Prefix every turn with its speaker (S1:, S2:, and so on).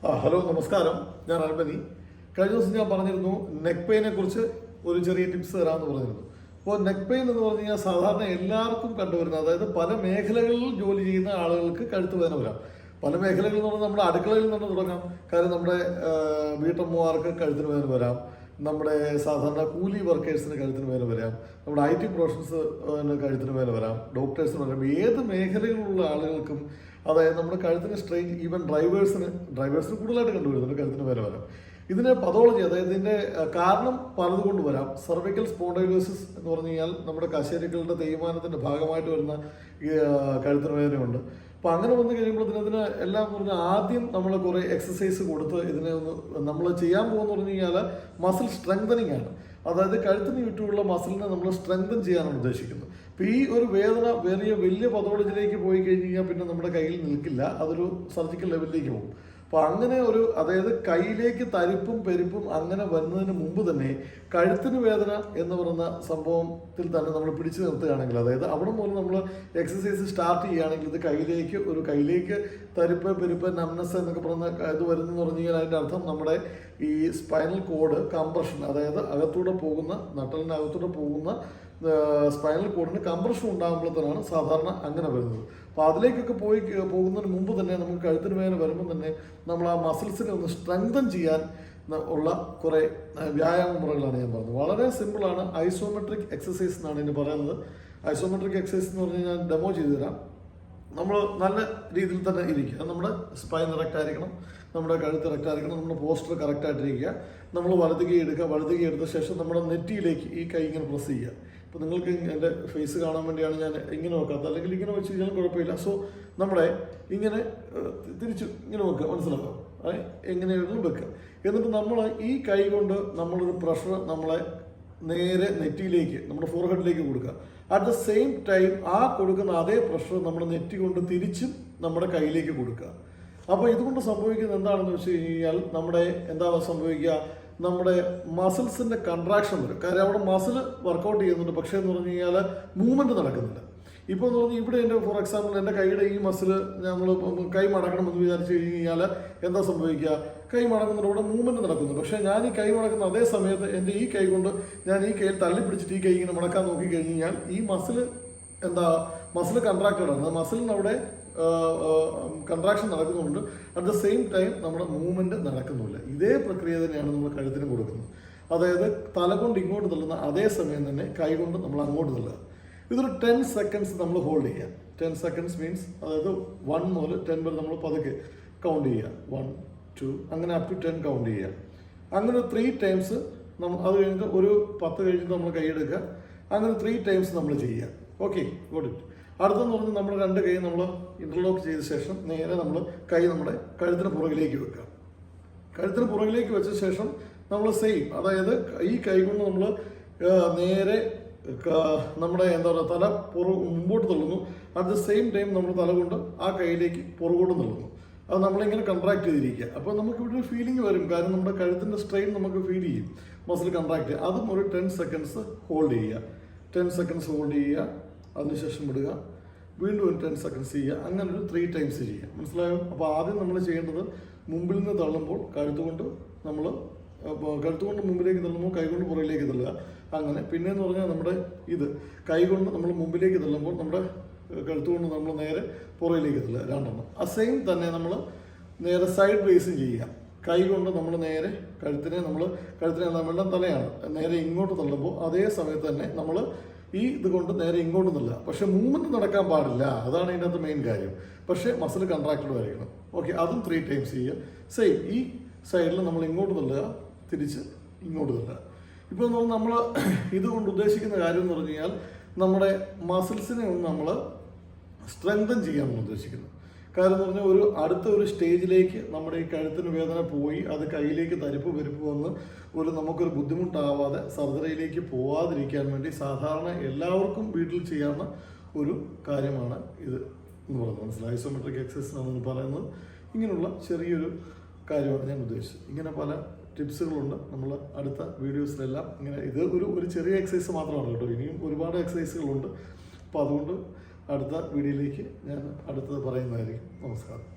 S1: Hello നമസ്കാരം, ഞാൻ അൽബനി. കഴിഞ്ഞ ദിവസം ഞാൻ പറഞ്ഞിരുന്നു നെക്ക് പെയിനെ കുറിച്ച് ഒരു ചെറിയ ടിപ്സ് തരാമെന്ന് പറഞ്ഞിരുന്നു. അപ്പോൾ നെക്ക് പെയിൻ എന്ന് പറഞ്ഞു കഴിഞ്ഞാൽ സാധാരണ എല്ലാവർക്കും കണ്ടുവരുന്നത്, അതായത് പല മേഖലകളിൽ ജോലി ചെയ്യുന്ന ആളുകൾക്ക് കഴുത്ത് വേദന വരാം. പല മേഖലകളിൽ എന്ന് പറഞ്ഞാൽ നമ്മുടെ അടുക്കളയിൽ നിന്ന് തുടങ്ങാം. കാര്യം നമ്മുടെ വീട്ടമ്മമാർക്ക് കഴുത്തിന് വേദന വരാം, നമ്മുടെ സാധാരണ കൂലി വർക്കേഴ്സിന് കഴുത്തിന് വേദന വരാം, നമ്മുടെ IT പ്രൊഫഷൻസ് കഴുത്തിന് വേദന വരാം, ഡോക്ടേഴ്സിന് വരാം. ഏത് മേഖലയിലുള്ള ആളുകൾക്കും, അതായത് നമ്മുടെ കഴുത്തിന് സ്ട്രെയിൻ, ഈവൻ ഡ്രൈവേഴ്സിന് കൂടുതലായിട്ട് കണ്ടുവരുന്നുണ്ട് കഴുത്തിന് വേദന വരാം. ഇതിൻ്റെ പതോളജി, അതായത് ഇതിൻ്റെ കാരണം പലതുകൊണ്ട് വരാം. സർവിക്കൽ സ്പോണ്ടൈലോസിസ് എന്ന് പറഞ്ഞു കഴിഞ്ഞാൽ നമ്മുടെ കശേരുക്കളുടെ തേയ്മാനത്തിൻ്റെ ഭാഗമായിട്ട് വരുന്ന കഴുത്തിന് വേദനയുണ്ട്. അപ്പോൾ അങ്ങനെ വന്നു കഴിയുമ്പോൾ ഇതിന് എല്ലാം പറഞ്ഞാൽ ആദ്യം നമ്മൾ കുറേ എക്സസൈസ് കൊടുത്ത് ഇതിനെ ഒന്ന് നമ്മൾ ചെയ്യാൻ പോകുമെന്ന് പറഞ്ഞു കഴിഞ്ഞാൽ മസിൽ സ്ട്രെങ്തനിങ് ആണ്. അതായത് കഴുത്തിന് ചുറ്റുമുള്ള മസിലിനെ നമ്മൾ സ്ട്രെങ്തൻ ചെയ്യാനാണ് ഉദ്ദേശിക്കുന്നത്. അപ്പോൾ ഈ ഒരു വേദന വലിയ പതോളജിയിലേക്ക് പോയി കഴിഞ്ഞ് കഴിഞ്ഞാൽ പിന്നെ നമ്മുടെ കയ്യിൽ നിൽക്കില്ല, അതൊരു സർജിക്കൽ ലെവലിലേക്ക് പോകും. അപ്പോൾ അങ്ങനെ അതായത് കയ്യിലേക്ക് തരിപ്പും പെരുപ്പും അങ്ങനെ വരുന്നതിന് മുമ്പ് തന്നെ കഴുത്തിന് വേദന എന്ന് പറയുന്ന സംഭവത്തിൽ തന്നെ നമ്മൾ പിടിച്ചു നിർത്തുകയാണെങ്കിൽ, അതായത് അവിടെ മുതൽ നമ്മൾ എക്സസൈസ് സ്റ്റാർട്ട് ചെയ്യുകയാണെങ്കിൽ ഇത് കയ്യിലേക്ക് തരിപ്പ് പെരുപ്പ് നംനസ് എന്നൊക്കെ പറയുന്ന ഇത് വരുന്നതെന്ന് പറഞ്ഞു കഴിഞ്ഞാൽ അതിൻ്റെ അർത്ഥം നമ്മുടെ ഈ സ്പൈനൽ കോഡ് കംപ്രഷൻ, അതായത് നട്ടലിനകത്തൂടെ പോകുന്ന സ്പൈനൽ കോഡിന് കംപ്രഷൻ ഉണ്ടാകുമ്പോഴത്തേനാണ് സാധാരണ അങ്ങനെ വരുന്നത്. അപ്പോൾ അതിലേക്കൊക്കെ പോകുന്നതിന് മുമ്പ് തന്നെ നമുക്ക് കഴുത്തിന് വേദന വരുമ്പോൾ തന്നെ നമ്മൾ ആ മസിൽസിനെ ഒന്ന് സ്ട്രെങ്തൻ ചെയ്യാൻ ഉള്ള കുറേ വ്യായാമ മുറകളാണ് ഞാൻ പറഞ്ഞത്. വളരെ സിമ്പിളാണ്. ഐസോമെട്രിക് എക്സസൈസ് എന്നാണ് ഇതിന് പറയുന്നത്. ഐസോമെട്രിക് എക്സസൈസ് എന്ന് പറഞ്ഞാൽ ഞാൻ ഡെമോ ചെയ്തു തരാം. നമ്മൾ നല്ല രീതിയിൽ തന്നെ ഇരിക്കുക. നമ്മുടെ സ്പൈൻ കറക്റ്റ് ആയിരിക്കണം, നമ്മുടെ കഴുത്ത് കറക്റ്റ് ആയിരിക്കണം, നമ്മുടെ പോസ്റ്റർ കറക്റ്റായിട്ടിരിക്കുക. നമ്മൾ വലത് കൈ എടുത്ത ശേഷം നമ്മുടെ നെറ്റിയിലേക്ക് ഈ കൈ ഇങ്ങനെ പ്രസ് ചെയ്യുക. ഇപ്പോൾ നിങ്ങൾക്ക് എൻ്റെ ഫേസ് കാണാൻ വേണ്ടിയാണ് ഞാൻ ഇങ്ങനെ വെക്കാത്തത്, അല്ലെങ്കിൽ ഇങ്ങനെ വെച്ച് കഴിഞ്ഞാൽ കുഴപ്പമില്ല. സോ നമ്മുടെ ഇങ്ങനെ തിരിച്ച് ഇങ്ങനെ വെക്കുക, മനസ്സിലാക്കാം, എങ്ങനെയായിരുന്നു വെക്കുക. എന്നിട്ട് നമ്മൾ ഈ കൈ കൊണ്ട് നമ്മളൊരു പ്രഷർ നമ്മളെ നേരെ നെറ്റിയിലേക്ക്, നമ്മുടെ ഫോർഹെഡിലേക്ക് കൊടുക്കുക. അറ്റ് ദ സെയിം ടൈം ആ കൊടുക്കുന്ന അതേ പ്രഷർ നമ്മൾ നെറ്റി കൊണ്ട് തിരിച്ചും നമ്മുടെ കയ്യിലേക്ക് കൊടുക്കുക. അപ്പോൾ ഇതുകൊണ്ട് സംഭവിക്കുന്നത് എന്താണെന്ന് വെച്ച് കഴിഞ്ഞാൽ എന്താ സംഭവിക്കുക, നമ്മുടെ മസിൽസിൻ്റെ കൺട്രാക്ഷൻ വരും. കാര്യം അവിടെ മസിൽ വർക്കൗട്ട് ചെയ്യുന്നുണ്ട്, പക്ഷേ എന്ന് പറഞ്ഞു കഴിഞ്ഞാൽ മൂവ്മെൻറ്റ് നടക്കുന്നില്ല. ഇപ്പോൾ എന്ന് പറഞ്ഞാൽ ഇവിടെ ഫോർ എക്സാമ്പിൾ എൻ്റെ കൈയുടെ ഈ മസിൽ നമ്മൾ കൈ മടക്കണമെന്ന് വിചാരിച്ചു കഴിഞ്ഞാൽ എന്താ സംഭവിക്കുക, കൈ മടങ്ങുന്നതിന് ഇവിടെ മൂവ്മെൻറ്റ് നടക്കുന്നു. പക്ഷേ ഞാൻ ഈ കൈ മടക്കുന്ന അതേ സമയത്ത് എൻ്റെ ഈ കൈ കൊണ്ട് ഞാൻ ഈ കൈയിൽ തള്ളിപ്പിടിച്ചിട്ട് ഈ കൈ ഇങ്ങനെ മടക്കാൻ നോക്കി കഴിഞ്ഞ് കഴിഞ്ഞാൽ ഈ മസിൽ കൺട്രാക്റ്റഡ് ആണ്. മസിലിന് അവിടെ കൺട്രാക്ഷൻ നടക്കുന്നുണ്ട്, അറ്റ് ദ സെയിം ടൈം നമ്മുടെ മൂവ്മെൻറ്റ് നടക്കുന്നില്ല. ഇതേ പ്രക്രിയ തന്നെയാണ് നമ്മൾ കഴുത്തിന് കൊടുക്കുന്നത്. അതായത് തല കൊണ്ട് ഇങ്ങോട്ട് തള്ളുന്ന അതേ സമയം തന്നെ കൈ കൊണ്ട് നമ്മൾ അങ്ങോട്ട് തള്ളുക. ഇതൊരു 10 സെക്കൻഡ്സ് നമ്മൾ ഹോൾഡ് ചെയ്യുക. 10 സെക്കൻഡ്സ് മീൻസ് അതായത് 1 മുതൽ 10 വരെ നമ്മൾ പതുക്കെ കൗണ്ട് ചെയ്യുക. 1, 2 അങ്ങനെ അപ് ടു 10 കൗണ്ട് ചെയ്യുക. അങ്ങനെ 3 ടൈംസ് അത് കഴിഞ്ഞിട്ട് ഒരു 10 കഴിഞ്ഞിട്ട് നമ്മൾ കൈയെടുക്കുക. അങ്ങനെ 3 ടൈംസ് നമ്മൾ ചെയ്യുക. Okay, got it. അടുത്തെന്ന് പറഞ്ഞാൽ നമ്മൾ 2 കൈ നമ്മൾ ഇൻ്റർലോക്ക് ചെയ്ത ശേഷം നേരെ നമ്മൾ കൈ നമ്മുടെ കഴുത്തിന് പുറകിലേക്ക് വെക്കുക. കഴുത്തിന് പുറകിലേക്ക് വെച്ച ശേഷം നമ്മൾ സെയിം, അതായത് ഈ കൈ കൊണ്ട് നമ്മൾ നേരെ നമ്മുടെ തല മുമ്പോട്ട് തള്ളുന്നു. അറ്റ് ദ സെയിം ടൈം നമ്മൾ തല കൊണ്ട് ആ കൈയിലേക്ക് പുറകോട്ട് തള്ളുന്നു. അത് നമ്മളിങ്ങനെ കൺട്രാക്ട് ചെയ്തിരിക്കുക. അപ്പോൾ നമുക്ക് ഇവിടെ ഒരു ഫീലിംഗ് വരും, കാരണം നമ്മുടെ കഴുത്തിൻ്റെ സ്ട്രെയിൻ നമുക്ക് ഫീൽ ചെയ്യും, മസിൽ കൺട്രാക്ട് ചെയ്യുക. അതും ഒരു 10 സെക്കൻഡ്സ് ഹോൾഡ് ചെയ്യുക. 10 സെക്കൻഡ്സ് ഹോൾഡ് ചെയ്യുക, അതിനുശേഷം വിടുക, വീണ്ടും ഒരു 10 സെക്കൻഡ്സ് ചെയ്യുക. അങ്ങനെ ഒരു 3 ടൈംസ് ചെയ്യുക. മനസ്സിലായോ? അപ്പോൾ ആദ്യം നമ്മൾ ചെയ്യേണ്ടത് മുമ്പിൽ നിന്ന് തള്ളുമ്പോൾ കഴുത്തുകൊണ്ട് മുമ്പിലേക്ക് തള്ളുമ്പോൾ കൈകൊണ്ട് പുറകിലേക്ക് തള്ളുക. അങ്ങനെ പിന്നെയെന്ന് പറഞ്ഞാൽ നമ്മുടെ കൈകൊണ്ട് നമ്മൾ മുമ്പിലേക്ക് തള്ളുമ്പോൾ നമ്മുടെ കഴുത്തുകൊണ്ട് നമ്മൾ നേരെ പുറകിലേക്ക് തള്ളുക, 2 എണ്ണം. ആ സെയിം തന്നെ നമ്മൾ നേരെ സൈഡ് വേസും ചെയ്യുക. കൈ കൊണ്ട് നമ്മൾ നേരെ കഴുത്തിനെ നമ്മളുടെ തലയാണ് നേരെ ഇങ്ങോട്ട് തള്ളുമ്പോൾ അതേ സമയത്ത് തന്നെ നമ്മൾ ഇത് കൊണ്ട് നേരെ ഇങ്ങോട്ട് തള്ളുക. പക്ഷേ മൂവ്മെൻറ്റ് നടക്കാൻ പാടില്ല, അതാണ് ഇതിനകത്ത് മെയിൻ കാര്യം. പക്ഷേ മസിൽ കൺട്രാക്റ്റഡ് ആയിരിക്കണം. ഓക്കെ, അതും 3 ടൈംസ് ചെയ്യുക. സെയിം ഈ സൈഡിൽ നമ്മൾ ഇങ്ങോട്ട് തള്ളുക, തിരിച്ച് ഇങ്ങോട്ട് തള്ളുക. ഇപ്പോൾ നമ്മൾ ഇതുകൊണ്ട് ഉദ്ദേശിക്കുന്ന കാര്യം എന്ന് പറഞ്ഞു കഴിഞ്ഞാൽ നമ്മുടെ മസിൽസിനെ ഒന്ന് നമ്മൾ സ്ട്രെങ്തൻ ചെയ്യാനാണ് ഉദ്ദേശിക്കുന്നത്. കാര്യം എന്ന് പറഞ്ഞാൽ അടുത്ത ഒരു സ്റ്റേജിലേക്ക് നമ്മുടെ ഈ കഴുത്തിന് വേദന പോയി അത് കയ്യിലേക്ക് തരിപ്പ് വന്ന് നമുക്കൊരു ബുദ്ധിമുട്ടാവാതെ സർജറിയിലേക്ക് പോവാതിരിക്കാൻ വേണ്ടി സാധാരണ എല്ലാവർക്കും വീട്ടിൽ ചെയ്യാവുന്ന ഒരു കാര്യമാണ് ഇത് എന്ന് പറയുന്നത്. മനസ്സിലായി? ഐസോമെട്രിക് എക്സസൈസ് എന്നാണ് പറയുന്നത്. ഇങ്ങനെയുള്ള ചെറിയൊരു കാര്യമാണ് ഞാൻ ഉദ്ദേശിച്ചത്. ഇങ്ങനെ പല ടിപ്സുകളുണ്ട് നമ്മൾ അടുത്ത വീഡിയോസിലെല്ലാം. ഇത് ഒരു ചെറിയ എക്സസൈസ് മാത്രമാണ് കേട്ടോ, ഇനിയും ഒരുപാട് എക്സസൈസുകളുണ്ട്. അപ്പോൾ അതുകൊണ്ട് അടുത്ത വീഡിയോയിലേക്ക് ഞാൻ അടുത്തത് പറയുന്നതായിരിക്കും. നമസ്കാരം.